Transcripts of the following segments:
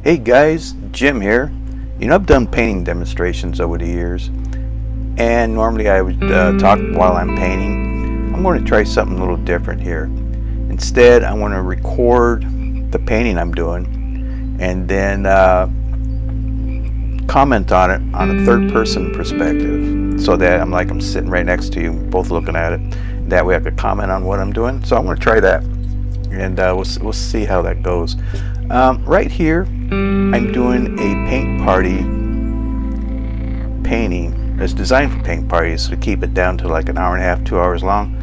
Hey guys, Jim here. You know, I've done painting demonstrations over the years, and normally I would talk while I'm painting. I'm going to try something a little different here. Instead, I want to record the painting I'm doing and then comment on it on a third-person perspective, so that I'm sitting right next to you, both looking at it. That way I could comment on what I'm doing. So I'm going to try that, and we'll see how that goes. Right here, I'm doing a paint party painting. It's designed for paint parties to keep it down to like an hour and a half, 2 hours long.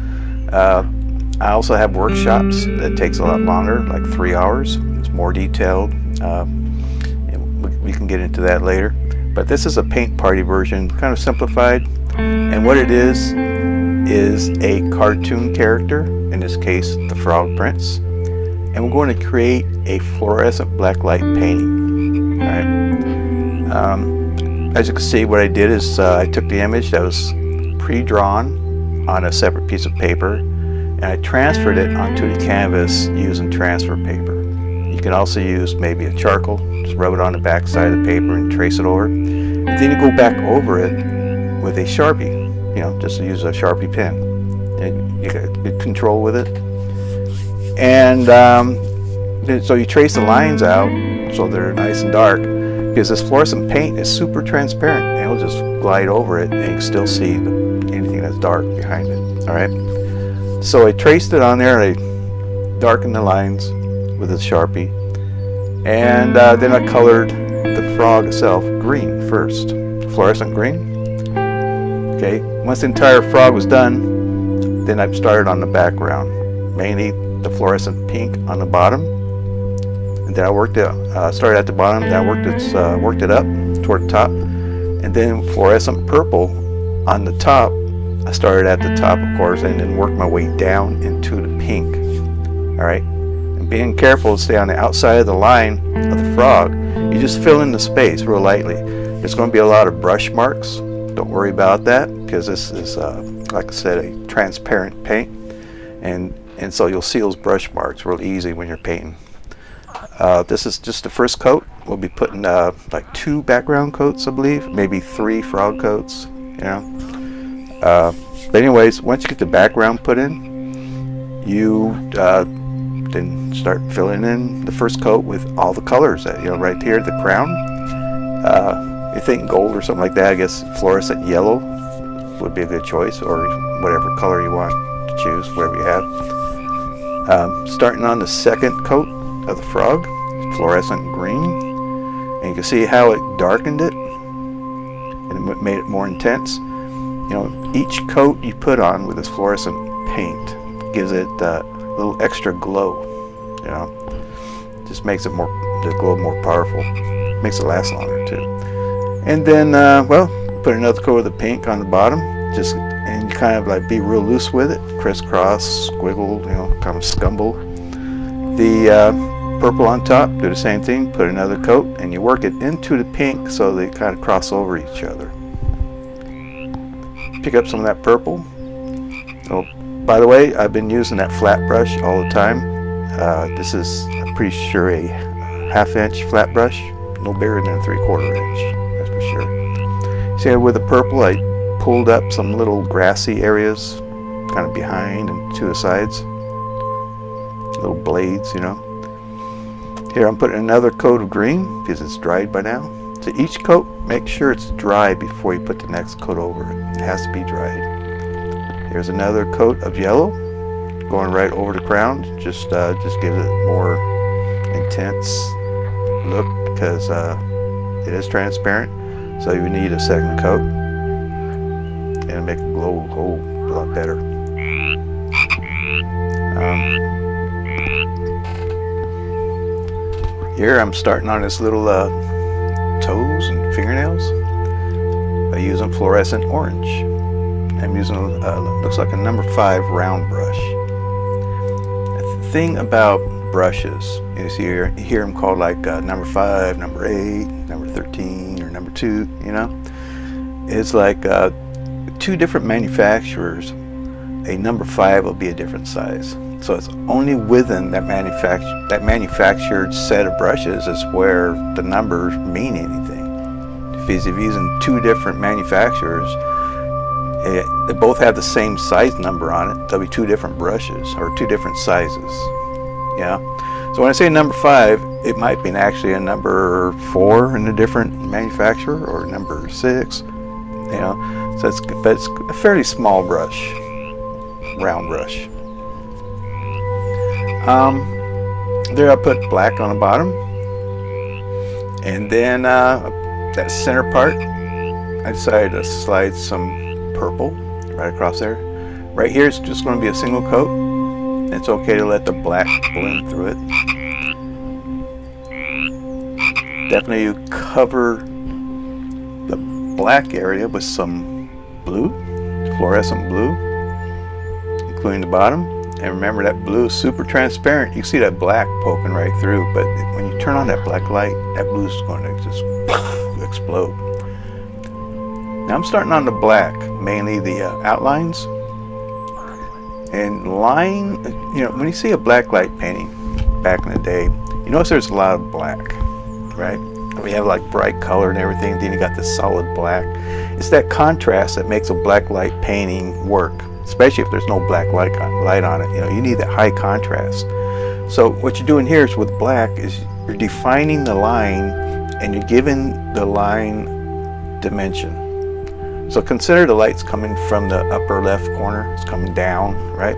I also have workshops that takes a lot longer, like 3 hours. It's more detailed. We can get into that later. But this is a paint party version, kind of simplified. And what it is a cartoon character, in this case the Frog Prince. And we're going to create a fluorescent blacklight painting. Alright. As you can see, what I did is I took the image that was pre-drawn on a separate piece of paper, and I transferred it onto the canvas using transfer paper. You can also use maybe a charcoal, just rub it on the back side of the paper and trace it over. And then you go back over it with a Sharpie, just to use a Sharpie pen. And you got good control with it. And so you trace the lines out so they're nice and dark, because this fluorescent paint is super transparent, and it'll just glide over it and you can still see anything that's dark behind it. Alright, so I traced it on there and I darkened the lines with a Sharpie, and then I colored the frog itself green first, fluorescent green. Okay, once the entire frog was done, then I started on the background, mainly the fluorescent pink on the bottom, and then I worked it. Started at the bottom, then I worked it up toward the top, and then fluorescent purple on the top. I started at the top, of course, and then worked my way down into the pink. All right, and being careful to stay on the outside of the line of the frog. You just fill in the space real lightly. There's going to be a lot of brush marks. Don't worry about that, because this is, like I said, a transparent paint, and so you'll see those brush marks real easy when you're painting. This is just the first coat. We'll be putting like 2 background coats, I believe, maybe 3 frog coats, But anyways, once you get the background put in, you then start filling in the first coat with all the colors. That right here, the crown. You think gold or something like that, I guess fluorescent yellow would be a good choice, or whatever color you want to choose, whatever you have. Starting on the second coat of the frog, fluorescent green, and you can see how it darkened it and it made it more intense. Each coat you put on with this fluorescent paint gives it a little extra glow. Just makes it the glow more powerful, makes it last longer too. And then put another coat of the pink on the bottom, and you kind of like be real loose with it, crisscross, squiggle, kind of scumble. The purple on top, do the same thing, put another coat, and you work it into the pink so they kind of cross over each other. Pick up some of that purple. Oh, by the way, I've been using that flat brush all the time. This is, I'm pretty sure, a 1/2 inch flat brush, no bigger than a 3/4 inch, that's for sure. See, with the purple, I pulled up some little grassy areas, kind of behind and to the sides, little blades, Here I'm putting another coat of green because it's dried by now. So each coat, make sure it's dry before you put the next coat over it. It has to be dried. Here's another coat of yellow, going right over the crown. Just gives it a more intense look, because it is transparent. So you need a second coat, and make it glow a lot better. Here I'm starting on this little toes and fingernails by using Fluorescent Orange. I'm using looks like a number 5 round brush. The thing about brushes is you hear them called like number 5, number 8, number 13, or number 2. It's like 2 different manufacturers. A number 5 will be a different size. So it's only within that manufactured set of brushes is where the numbers mean anything. If you're using two different manufacturers, they both have the same size number on it, there'll be two different brushes or two different sizes. Yeah. So when I say number 5, it might be actually a number 4 in a different manufacturer, or number 6. You know, so it's a fairly small brush, round brush. There I put black on the bottom, and then that center part, I decided to slide some purple right across there. Right here it's just going to be a single coat. It's okay to let the black blend through it. Definitely you cover the black area with some blue, fluorescent blue, including the bottom. And remember, that blue is super transparent. You can see that black poking right through, but when you turn on that black light, that blue is going to just explode. Now I'm starting on the black, mainly the outlines. And line, you know, when you see a black light painting back in the day, you notice there's a lot of black, right? We have like bright color and everything, then you got this solid black. It's that contrast that makes a black light painting work, especially if there's no black light on it. You know, you need that high contrast. So what you're doing here is with black is you're defining the line and you're giving the line dimension. So consider the light's coming from the upper left corner, it's coming down, right?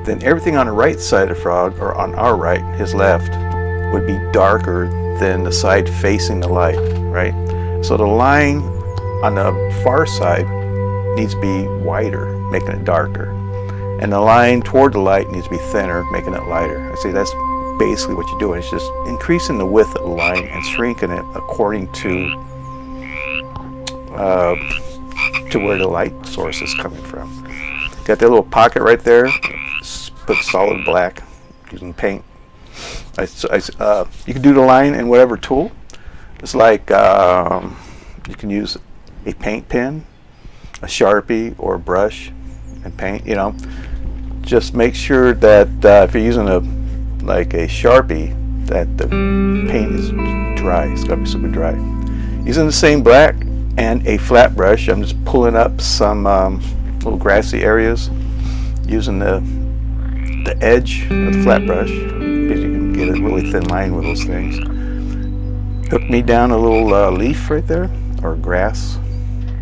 Then everything on the right side of the frog, or on our right, his left, would be darker than the side facing the light, right? So the line on the far side needs to be wider, making it darker. And the line toward the light needs to be thinner, making it lighter. I say that's basically what you're doing. It's just increasing the width of the line and shrinking it according to where the light source is coming from. Got that little pocket right there. Put solid black using paint. You can do the line in whatever tool. It's like you can use a paint pen, a Sharpie, or a brush and paint. You know, just make sure that if you're using like a Sharpie, that the paint is dry. It's got to be super dry. Using the same black and a flat brush, I'm just pulling up some little grassy areas using the edge of the flat brush, because you can get a really thin line with those things. Hook me down a little leaf right there, or grass,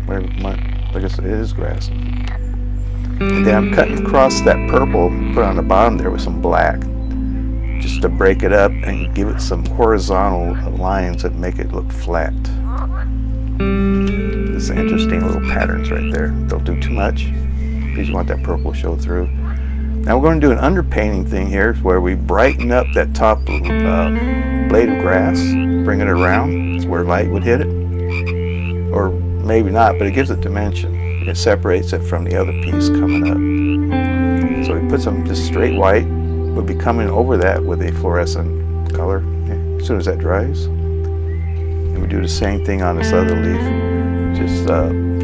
whatever. I guess it is grass. And then I'm cutting across that purple, put on the bottom there with some black, just to break it up and give it some horizontal lines that make it look flat. There's interesting little patterns right there. Don't do too much, because you want that purple to show through. Now we're going to do an underpainting thing here, where we brighten up that top blade of grass, bring it around. It's where light would hit it, or maybe not, but it gives it dimension. It separates it from the other piece coming up. So we put some just straight white. We'll be coming over that with a fluorescent color as soon as that dries. And we do the same thing on this other leaf. You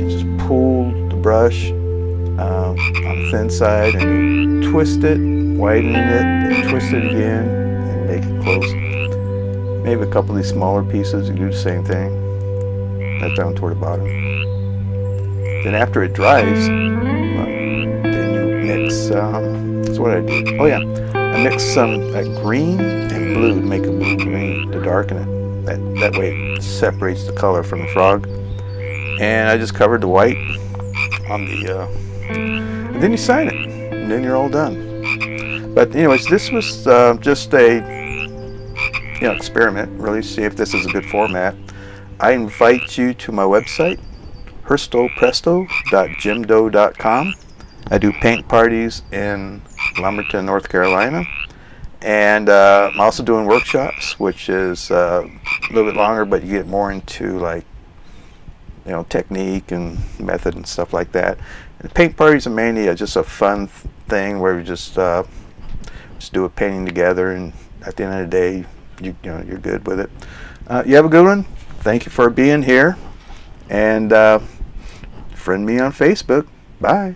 just pull the brush on the thin side and you twist it, widen it, and twist it again, and make it close. Maybe a couple of these smaller pieces, you do the same thing. That's down toward the bottom. Then after it dries, then you mix, that's what I do. Oh yeah, I mix some green and blue to make a blue-green to darken it. That way it separates the color from the frog. And I just covered the white on the, and then you sign it, and then you're all done. But anyways, this was just a experiment, really, see if this is a good format. I invite you to my website, herstopresto.jimdo.com. I do paint parties in Lumberton, North Carolina, and I'm also doing workshops, which is a little bit longer, but you get more into like technique and method and stuff like that. And paint parties are mainly just a fun thing where we just do a painting together, and at the end of the day, you're good with it. You have a good one. Thank you for being here, and friend me on Facebook. Bye.